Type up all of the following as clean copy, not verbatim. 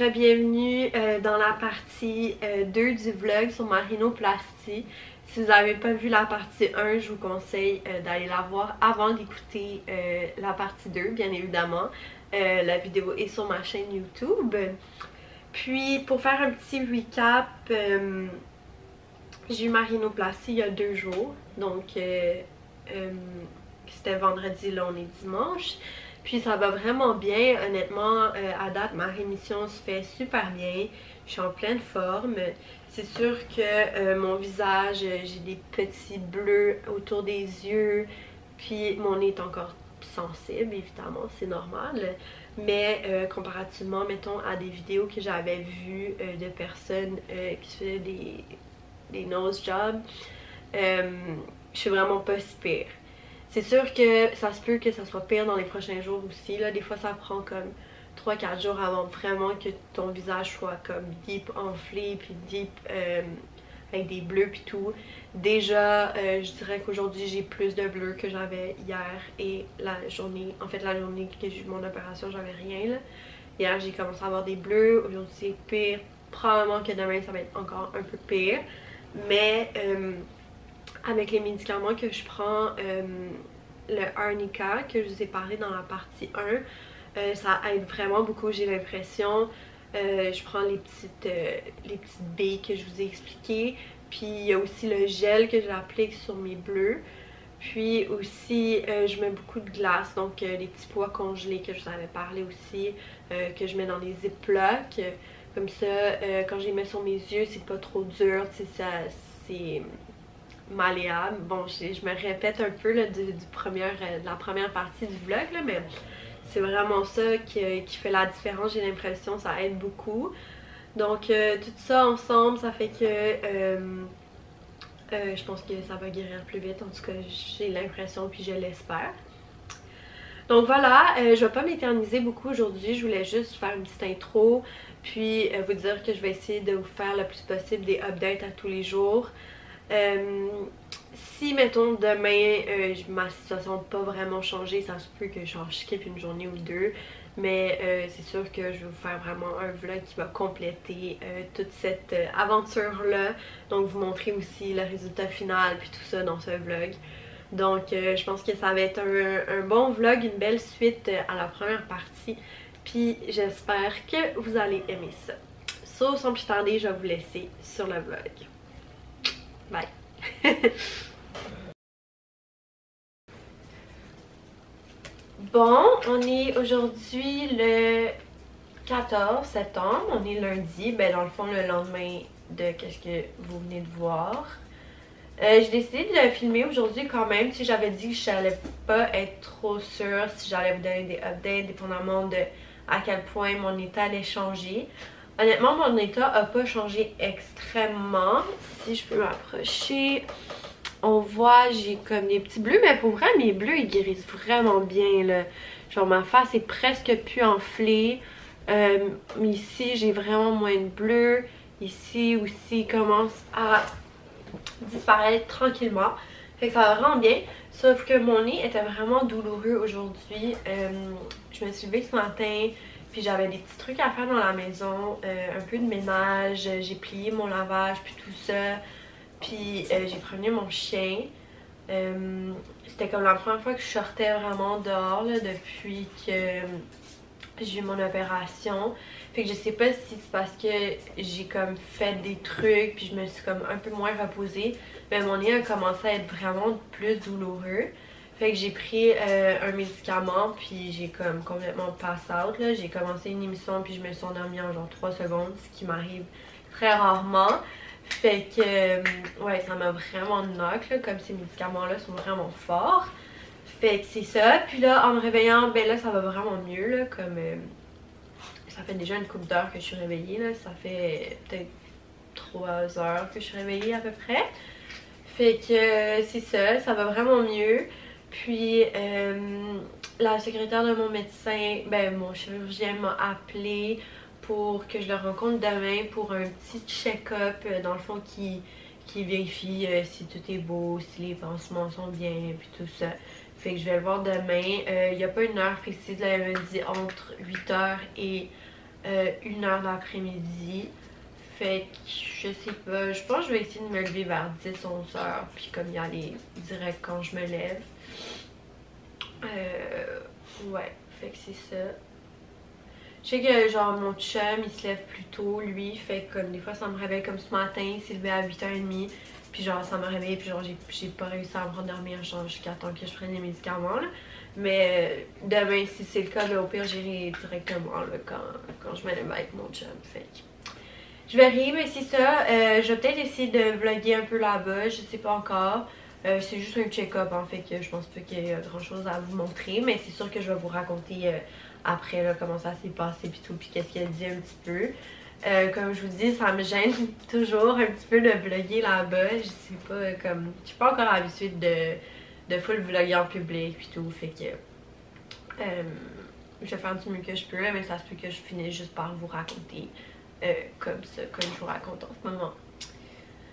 re-bienvenue dans la partie 2 du vlog sur ma rhinoplastie. Si vous n'avez pas vu la partie 1, je vous conseille d'aller la voir avant d'écouter la partie 2, bien évidemment. La vidéo est sur ma chaîne YouTube. Puis pour faire un petit recap, j'ai eu ma rhinoplastie il y a 2 jours. Donc c'était vendredi, là on est dimanche. Puis ça va vraiment bien, honnêtement, à date ma rémission se fait super bien, je suis en pleine forme. C'est sûr que mon visage, j'ai des petits bleus autour des yeux, puis mon nez est encore sensible, évidemment, c'est normal. Mais comparativement, mettons, à des vidéos que j'avais vues de personnes qui faisaient des nose jobs, je suis vraiment pas si pire. C'est sûr que ça se peut que ça soit pire dans les prochains jours aussi. Là. Des fois, ça prend comme 3-4 jours avant vraiment que ton visage soit comme deep enflé, puis deep avec des bleus puis tout. Déjà, je dirais qu'aujourd'hui, j'ai plus de bleus que j'avais hier et la journée, en fait la journée que j'ai eu mon opération, j'avais rien là. Hier, j'ai commencé à avoir des bleus, aujourd'hui c'est pire. Probablement que demain, ça va être encore un peu pire. Mais avec les médicaments que je prends, le Arnica que je vous ai parlé dans la partie 1, ça aide vraiment beaucoup, j'ai l'impression. Je prends les petites billes que je vous ai expliquées. Puis il y a aussi le gel que j'applique sur mes bleus. Puis aussi je mets beaucoup de glace, donc les petits pois congelés que je vous avais parlé aussi, que je mets dans les ziplocs. Comme ça, quand je les mets sur mes yeux, c'est pas trop dur, c'est malléable. Bon, je me répète un peu là, de la première partie du vlog, là, mais c'est vraiment ça qui fait la différence, j'ai l'impression, ça aide beaucoup. Donc tout ça ensemble, ça fait que je pense que ça va guérir plus vite, en tout cas j'ai l'impression puis je l'espère. Donc voilà, je vais pas m'éterniser beaucoup aujourd'hui, je voulais juste faire une petite intro, puis vous dire que je vais essayer de vous faire le plus possible des updates à tous les jours. Si mettons demain ma situation n'a pas vraiment changé, ça se peut que je skip une journée ou deux, mais c'est sûr que je vais vous faire vraiment un vlog qui va compléter toute cette aventure là, donc vous montrer aussi le résultat final puis tout ça dans ce vlog. Donc je pense que ça va être un bon vlog, une belle suite à la première partie, puis j'espère que vous allez aimer ça. Sans plus tarder, je vais vous laisser sur le vlog. Bye! Bon, on est aujourd'hui le 14 septembre, on est lundi, ben dans le fond le lendemain de qu'est-ce que vous venez de voir. J'ai décidé de le filmer aujourd'hui quand même, si j'avais dit que j'allais pas être trop sûre si j'allais vous donner des updates dépendamment de à quel point mon état allait changer. Honnêtement, mon état a pas changé extrêmement. Si je peux m'approcher, on voit, j'ai comme des petits bleus, mais pour vrai, mes bleus, ils guérissent vraiment bien, là. Genre, ma face est presque plus enflée. Ici, j'ai vraiment moins de bleus. Ici aussi, il commence à disparaître tranquillement. Fait que ça va vraiment bien. Sauf que mon nez était vraiment douloureux aujourd'hui. Je me suis levée ce matin, puis j'avais des petits trucs à faire dans la maison, un peu de ménage, j'ai plié mon lavage puis tout ça, puis j'ai promené mon chien. C'était comme la première fois que je sortais vraiment dehors là, depuis que j'ai eu mon opération. Fait que je sais pas si c'est parce que j'ai comme fait des trucs puis je me suis comme un peu moins reposée, mais mon nez a commencé à être vraiment plus douloureux. Fait que j'ai pris un médicament puis j'ai comme complètement pass out là. J'ai commencé une émission puis je me suis endormie en genre 3 secondes, ce qui m'arrive très rarement. Fait que ouais, ça m'a vraiment knock là, comme ces médicaments là sont vraiment forts. Fait que c'est ça. Puis là en me réveillant, ben là ça va vraiment mieux là, comme ça fait déjà une couple d'heures que je suis réveillée là. Ça fait peut-être 3 heures que je suis réveillée à peu près. Fait que c'est ça, ça va vraiment mieux. Puis la secrétaire de mon médecin, ben mon chirurgien m'a appelé pour que je le rencontre demain pour un petit check-up dans le fond qui vérifie si tout est beau, si les pansements sont bien puis tout ça. Fait que je vais le voir demain. Il n'y a pas une heure précise, là, elle me dit entre 8h et 1h l'après-midi. Fait que je sais pas, je pense que je vais essayer de me lever vers 10-11h puis comme y aller direct quand je me lève. Ouais, fait que c'est ça. Je sais que genre mon chum il se lève plus tôt lui, fait que comme des fois ça me réveille comme ce matin, il s'est levé à 8h30. Puis genre ça me réveille puis genre j'ai pas réussi à me rendormir genre jusqu'à temps que je prenne les médicaments là. Mais demain si c'est le cas, là, au pire j'irai directement là, quand je me lève avec mon chum. Fait que je verrai, mais c'est ça. Je vais peut-être essayer de vlogger un peu là-bas, je sais pas encore. C'est juste un check-up en fait que je pense pas qu'il y ait grand chose à vous montrer. Mais c'est sûr que je vais vous raconter après là, comment ça s'est passé pis tout, puis qu'est-ce qu'elle dit un petit peu. Comme je vous dis, ça me gêne toujours un petit peu de vlogger là-bas. Je sais pas, comme je suis pas encore habituée de full vlogger en public pis tout. Fait que je vais faire du mieux que je peux, mais ça se peut que je finisse juste par vous raconter comme ça, comme je vous raconte en ce moment.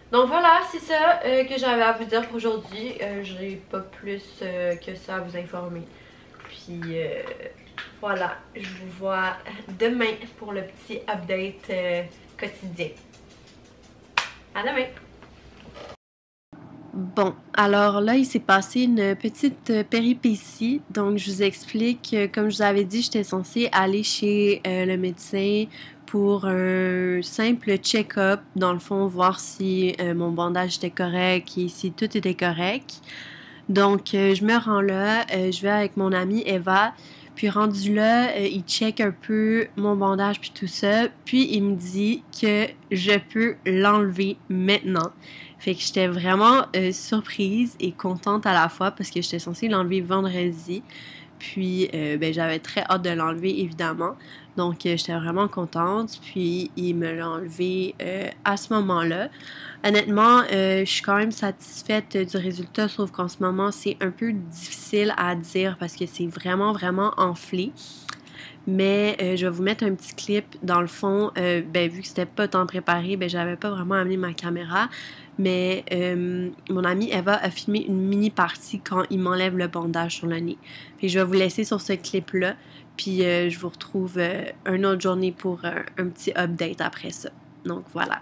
Donc voilà, c'est ça que j'avais à vous dire pour aujourd'hui. J'ai pas plus que ça à vous informer. Puis voilà, je vous vois demain pour le petit update quotidien. À demain! Bon, alors là, il s'est passé une petite péripétie. Donc, je vous explique, comme je vous avais dit, j'étais censée aller chez le médecin pour un simple check-up. Dans le fond, voir si mon bandage était correct et si tout était correct. Donc, je me rends là, je vais avec mon amie Eva. Puis rendu là, il check un peu mon bandage puis tout ça. Puis il me dit que je peux l'enlever maintenant. Fait que j'étais vraiment surprise et contente à la fois parce que j'étais censée l'enlever vendredi. Puis ben, j'avais très hâte de l'enlever évidemment. Donc j'étais vraiment contente. Puis il me l'a enlevé à ce moment-là. Honnêtement, je suis quand même satisfaite du résultat, sauf qu'en ce moment, c'est un peu difficile à dire parce que c'est vraiment, vraiment enflé. Mais je vais vous mettre un petit clip. Dans le fond, ben, vu que c'était pas tant préparé, ben, j'avais pas vraiment amené ma caméra. Mais mon amie Eva a filmé une mini partie quand il m'enlève le bandage sur le nez. Puis je vais vous laisser sur ce clip-là. Puis je vous retrouve une autre journée pour un petit update après ça. Donc voilà.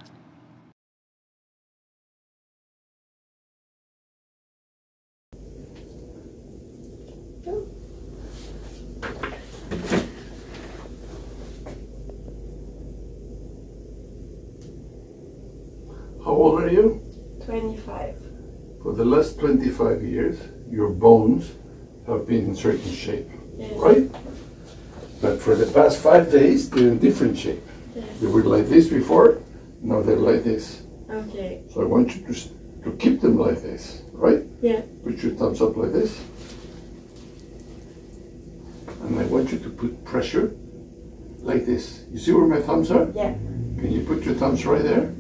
How old are you? 25. For the last 25 years, your bones have been in certain shape, Yes. right? But for the past 5 days, they're in different shape. Yes. They were like this before, now they're like this. Okay. So I want you to keep them like this, right? Yeah. Put your thumbs up like this. And I want you to put pressure like this. You see where my thumbs are? Yeah. Can you put your thumbs right there?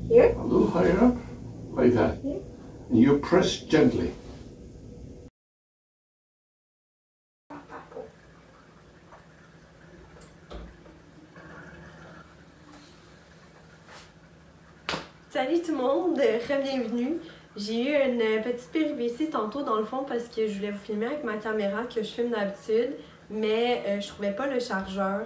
Here? A little higher up, like that. Yeah. And you press gently. Salut tout le monde, re-bienvenue. J'ai eu une petite péripétie tantôt dans le fond parce que je voulais vous filmer avec ma caméra que je filme d'habitude, mais je trouvais pas le chargeur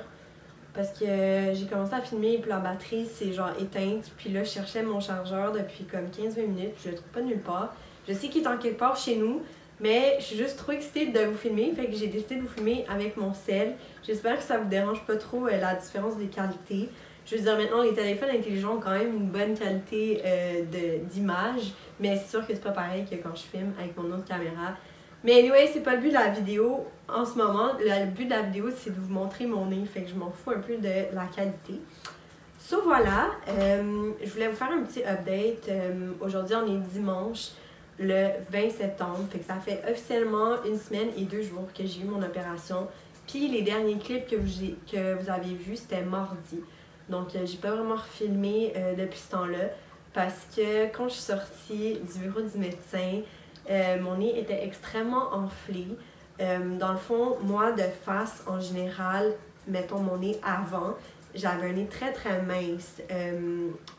parce que j'ai commencé à filmer et puis la batterie s'est genre éteinte, puis là je cherchais mon chargeur depuis comme 15-20 minutes, puis je le trouve pas nulle part. Je sais qu'il est en quelque part chez nous, mais je suis juste trop excitée de vous filmer, fait que j'ai décidé de vous filmer avec mon cell. J'espère que ça vous dérange pas trop la différence des qualités. Je veux dire, maintenant, les téléphones intelligents ont quand même une bonne qualité d'image, mais c'est sûr que c'est pas pareil que quand je filme avec mon autre caméra. Mais anyway, c'est pas le but de la vidéo en ce moment. Le but de la vidéo, c'est de vous montrer mon nez, fait que je m'en fous un peu de la qualité. So voilà, je voulais vous faire un petit update. Aujourd'hui, on est dimanche, le 20 septembre, fait que ça fait officiellement 1 semaine et 2 jours que j'ai eu mon opération. Puis les derniers clips que vous avez vus, c'était mardi. Donc, j'ai pas vraiment refilmé depuis ce temps-là parce que quand je suis sortie du bureau du médecin, mon nez était extrêmement enflé. Dans le fond, moi, de face, en général, mettons mon nez avant, j'avais un nez très très mince.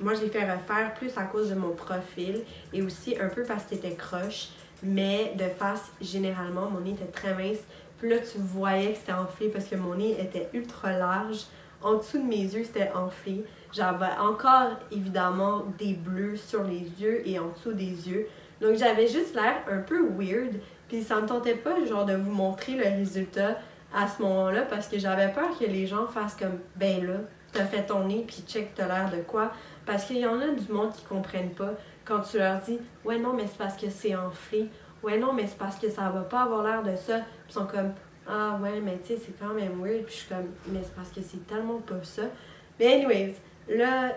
Moi, je l'ai fait refaire plus à cause de mon profil et aussi un peu parce qu'il était croche. Mais de face, généralement, mon nez était très mince. Puis là, tu voyais que c'était enflé parce que mon nez était ultra large En dessous de mes yeux, c'était enflé. J'avais encore, évidemment, des bleus sur les yeux et en dessous des yeux. Donc, j'avais juste l'air un peu weird. Puis, ça me tentait pas, genre, de vous montrer le résultat à ce moment-là parce que j'avais peur que les gens fassent comme, ben là, t'as fait ton nez, puis check, t'as l'air de quoi. Parce qu'il y en a du monde qui comprennent pas quand tu leur dis, ouais, non, mais c'est parce que c'est enflé. Ouais, non, mais c'est parce que ça va pas avoir l'air de ça. Puis, ils sont comme, ah, ouais, mais tu sais, c'est quand même weird. Puis, je suis comme, mais c'est parce que c'est tellement pas ça. Mais, anyways, là,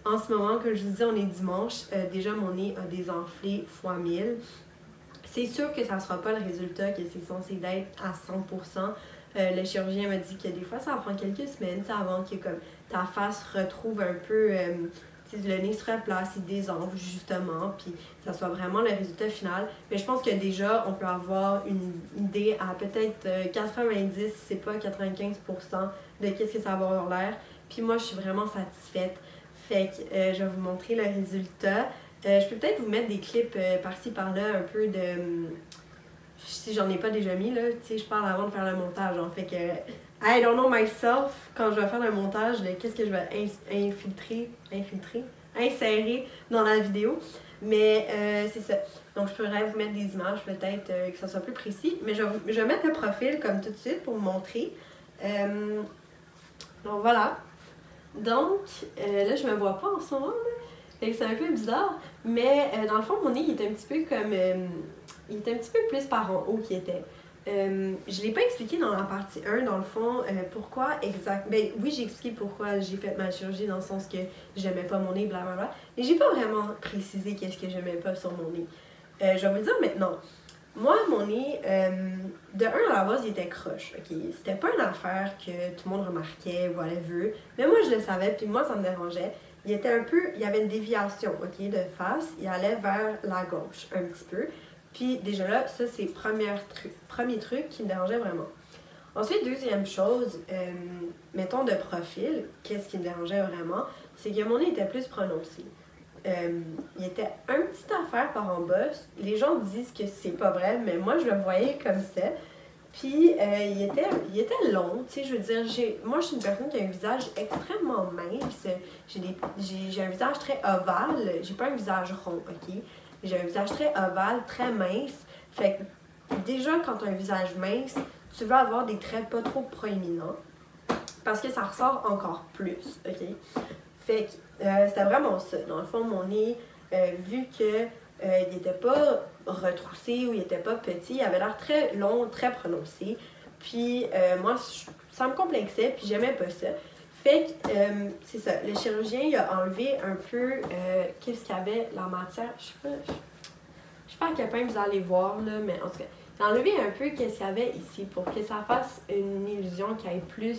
en ce moment, comme je vous dis, on est dimanche. Déjà, mon nez a des enflés fois 1000. C'est sûr que ça ne sera pas le résultat que c'est censé d'être à 100%. Le chirurgien m'a dit que des fois, ça prend quelques semaines avant que comme, ta face retrouve un peu, le nez se replace, il désenfle justement, puis ça soit vraiment le résultat final. Mais je pense que déjà, on peut avoir une idée à peut-être 90, c'est pas 95% de qu'est-ce que ça va avoir l'air. Puis moi, je suis vraiment satisfaite. Fait que je vais vous montrer le résultat. Je peux peut-être vous mettre des clips par-ci par-là, un peu de... si j'en ai pas déjà mis, là, tu sais, je parle avant de faire le montage. En fait que, I don't know myself, quand je vais faire le montage, de qu'est-ce que je vais insérer dans la vidéo. Mais c'est ça. Donc, je pourrais vous mettre des images, peut-être que ça soit plus précis. Mais je vais mettre le profil comme tout de suite pour vous montrer. Donc, voilà. Donc, là, je me vois pas en ce moment, là. Fait que c'est un peu bizarre, mais dans le fond, mon nez, il était un petit peu comme... il était un petit peu plus par en haut qu'il était. Je l'ai pas expliqué dans la partie 1, dans le fond, pourquoi exact... Ben oui, j'ai expliqué pourquoi j'ai fait ma chirurgie, dans le sens que j'aimais pas mon nez, blablabla. Mais j'ai pas vraiment précisé qu'est-ce que j'aimais pas sur mon nez. Je vais vous le dire maintenant. Moi, mon nez, de un, à la base, il était croche, ok? C'était pas une affaire que tout le monde remarquait, whatever. Mais moi, je le savais, puis moi, ça me dérangeait. Il était un peu, il y avait une déviation, ok, de face. Il allait vers la gauche, un petit peu. Puis déjà là, ça, c'est le premier truc qui me dérangeait vraiment. Ensuite, deuxième chose, mettons de profil, qu'est-ce qui me dérangeait vraiment, c'est que mon nez était plus prononcé. Il était un petit affaire par en bas. Les gens disent que c'est pas vrai, mais moi, je le voyais comme ça. Puis, il était long, tu sais, je veux dire, moi, je suis une personne qui a un visage extrêmement mince. J'ai un visage très ovale, j'ai pas un visage rond, ok? J'ai un visage très ovale, très mince. Fait que, déjà, quand tu as un visage mince, tu veux avoir des traits pas trop proéminents, parce que ça ressort encore plus, ok? Fait que, c'était vraiment ça. Dans le fond, mon nez, vu que il n'était pas retroussé ou il n'était pas petit, il avait l'air très long, très prononcé. Puis moi, ça me complexait, puis j'aimais pas ça. Fait que, c'est ça, le chirurgien, il a enlevé un peu, qu'est-ce qu'il y avait, la matière, je sais pas à quel point vous allez voir, là, mais en tout cas, il a enlevé un peu qu'est-ce qu'il y avait ici pour que ça fasse une illusion qui aille plus,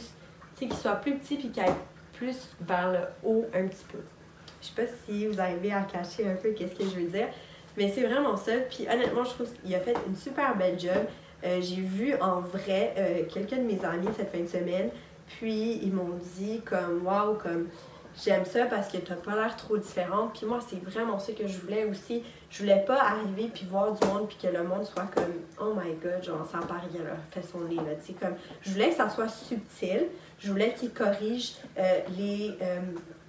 tu sais, qu'il soit plus petit puis qu'il aille plus vers le haut un petit peu. Je sais pas si vous arrivez à cacher un peu qu'est-ce que je veux dire, mais c'est vraiment ça. Puis honnêtement, je trouve qu'il a fait une super belle job. J'ai vu en vrai quelques de mes amis cette fin de semaine, puis ils m'ont dit comme waouh, comme j'aime ça parce que t'as pas l'air trop différente. Puis moi, c'est vraiment ça que je voulais aussi. Je voulais pas arriver puis voir du monde puis que le monde soit comme oh my god, genre ça paraît qu'elle a fait son nez là. Tu sais, comme je voulais que ça soit subtil. Je voulais qu'il corrige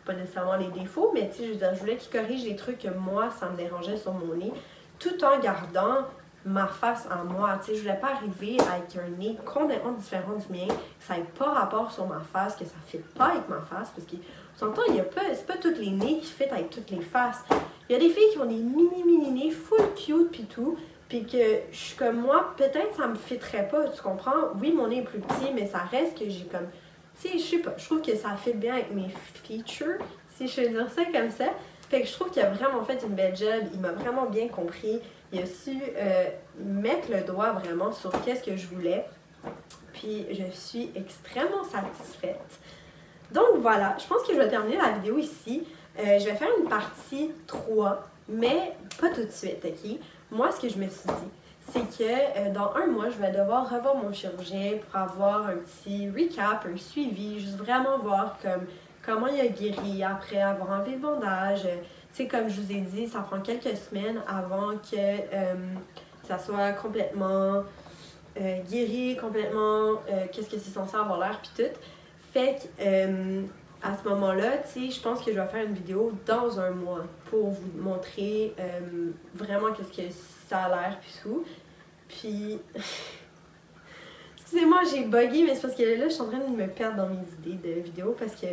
pas nécessairement les défauts, mais tu sais, je veux dire, je voulais qu'il corrige les trucs que moi, ça me dérangeait sur mon nez, tout en gardant ma face en moi. Tu sais, je voulais pas arriver avec un nez complètement différent du mien, que ça n'ait pas rapport sur ma face, que ça ne fit pas avec ma face, parce que, s'entend, c'est pas tous les nez qui fit avec toutes les faces. Il y a des filles qui ont des mini nez full cute pis tout, puis que je suis comme moi, peut-être ça me fitterait pas, tu comprends? Oui, mon nez est plus petit, mais ça reste que j'ai comme... Tu sais, je sais pas, je trouve que ça fit bien avec mes features, si je veux dire ça comme ça. Fait que je trouve qu'il a vraiment fait une belle job, il m'a vraiment bien compris. Il a su mettre le doigt vraiment sur qu'est-ce que je voulais. Puis je suis extrêmement satisfaite. Donc voilà, je pense que je vais terminer la vidéo ici. Je vais faire une partie 3, mais pas tout de suite, ok? Moi, ce que je me suis dit, c'est que dans un mois, je vais devoir revoir mon chirurgien pour avoir un petit recap, un suivi, juste vraiment voir comment il a guéri après avoir enlevé le bandage. Tu sais, comme je vous ai dit, ça prend quelques semaines avant que ça soit complètement guéri, complètement qu'est-ce que c'est censé avoir l'air, puis tout. Fait que à ce moment-là, tu sais, je pense que je vais faire une vidéo dans un mois pour vous montrer vraiment qu'est-ce que ça a l'air pis tout. Puis excusez-moi, j'ai bugué, mais c'est parce que là, je suis en train de me perdre dans mes idées de vidéo parce que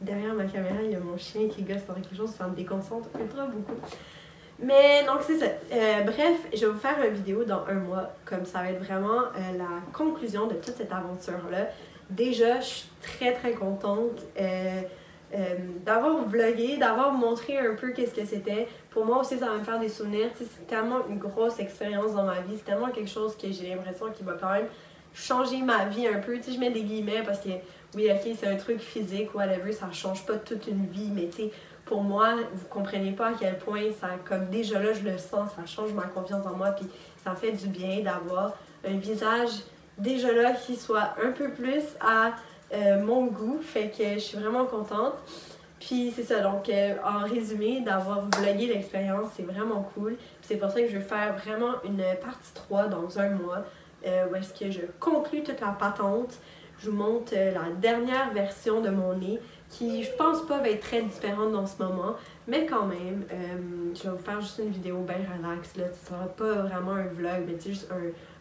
derrière ma caméra, il y a mon chien qui gosse dans quelque chose, ça me déconcentre ultra beaucoup. Mais donc c'est ça. Bref, je vais vous faire une vidéo dans un mois, comme ça va être vraiment la conclusion de toute cette aventure-là. Déjà, je suis très contente d'avoir vlogué, d'avoir montré un peu qu'est-ce que c'était. Pour moi aussi, ça va me faire des souvenirs. C'est tellement une grosse expérience dans ma vie. C'est tellement quelque chose que j'ai l'impression qu'il va quand même changer ma vie un peu. Tu sais, je mets des guillemets parce que, oui, ok, c'est un truc physique, whatever, ça change pas toute une vie, mais tu sais, pour moi, vous comprenez pas à quel point ça, comme déjà là, je le sens, ça change ma confiance en moi, puis ça me fait du bien d'avoir un visage déjà là qui soit un peu plus à mon goût, fait que je suis vraiment contente. Puis c'est ça, donc en résumé, d'avoir vlogué l'expérience, c'est vraiment cool. Puis c'est pour ça que je vais faire vraiment une partie 3 dans un mois, où est-ce que je conclue toute la patente. Je vous montre la dernière version de mon nez, qui je pense pas va être très différente dans ce moment, mais quand même, je vais vous faire juste une vidéo bien relax, là. Ce sera pas vraiment un vlog, mais juste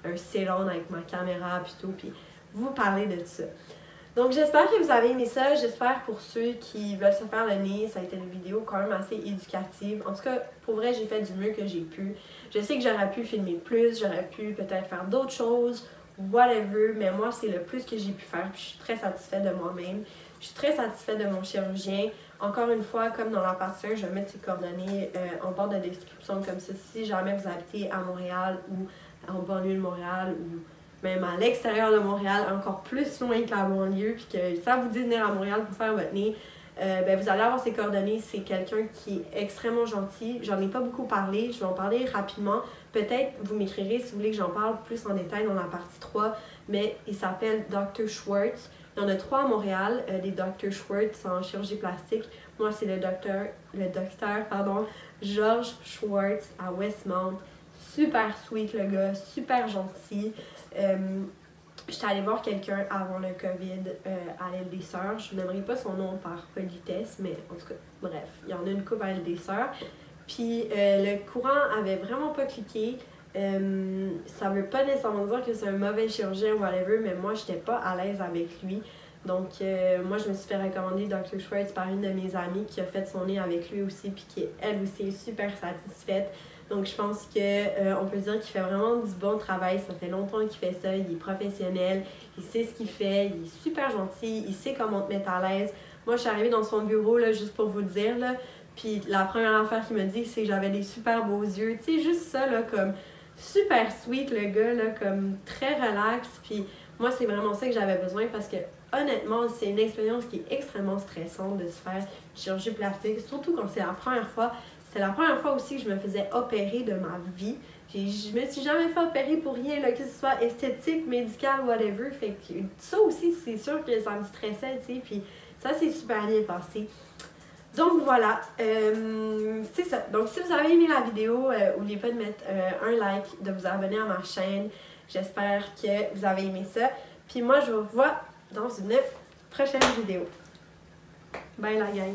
un sit-on avec ma caméra puis tout, puis vous parler de tout ça. Donc j'espère que vous avez aimé ça, j'espère pour ceux qui veulent se faire le nez, ça a été une vidéo quand même assez éducative. En tout cas, pour vrai, j'ai fait du mieux que j'ai pu. Je sais que j'aurais pu filmer plus, j'aurais pu peut-être faire d'autres choses, whatever, mais moi c'est le plus que j'ai pu faire, puis je suis très satisfaite de moi-même. Je suis très satisfaite de mon chirurgien. Encore une fois, comme dans la partie 1, je vais mettre ses coordonnées en barre de description comme ça. Si jamais vous habitez à Montréal ou en banlieue de Montréal ou même à l'extérieur de Montréal, encore plus loin que la banlieue, puis que ça vous dit de venir à Montréal pour faire votre nez, ben vous allez avoir ses coordonnées. C'est quelqu'un qui est extrêmement gentil. J'en ai pas beaucoup parlé, je vais en parler rapidement. Peut-être vous m'écrirez si vous voulez que j'en parle plus en détail dans la partie 3, mais il s'appelle Dr. Schwartz. Il y en a 3 à Montréal, des Dr. Schwartz en chirurgie plastique. Moi, c'est le docteur George Schwartz à Westmount. Super sweet le gars, super gentil. J'étais allée voir quelqu'un avant le COVID à l'île des Sœurs. Je n'aimerais pas son nom par politesse, mais en tout cas, bref, il y en a une couple à l'île des Sœurs. Puis le courant avait vraiment pas cliqué. Ça veut pas nécessairement dire que c'est un mauvais chirurgien ou whatever, mais moi, j'étais pas à l'aise avec lui. Donc, moi, je me suis fait recommander Dr. Schwartz par une de mes amies qui a fait son nez avec lui aussi, puis qui, elle aussi, est super satisfaite. Donc, je pense qu'on peut dire qu'il fait vraiment du bon travail. Ça fait longtemps qu'il fait ça. Il est professionnel. Il sait ce qu'il fait. Il est super gentil. Il sait comment te mettre à l'aise. Moi, je suis arrivée dans son bureau, là, juste pour vous le dire, là. Puis, la première affaire qu'il m'a dit, c'est que j'avais des super beaux yeux. Tu sais, juste ça, là, comme super sweet, le gars, là, comme très relax. Puis, moi, c'est vraiment ça que j'avais besoin parce que, honnêtement, c'est une expérience qui est extrêmement stressante de se faire une chirurgie plastique, surtout quand c'est la première fois. C'était la première fois aussi que je me faisais opérer de ma vie. Je me suis jamais fait opérer pour rien, là, que ce soit esthétique, médical, whatever. Fait que ça aussi, c'est sûr que ça me stressait, tu sais. Puis ça s'est super bien passé. Donc voilà, c'est ça. Donc si vous avez aimé la vidéo, n'oubliez pas de mettre un like, de vous abonner à ma chaîne. J'espère que vous avez aimé ça. Puis moi, je vous revois dans une prochaine vidéo. Bye la gang!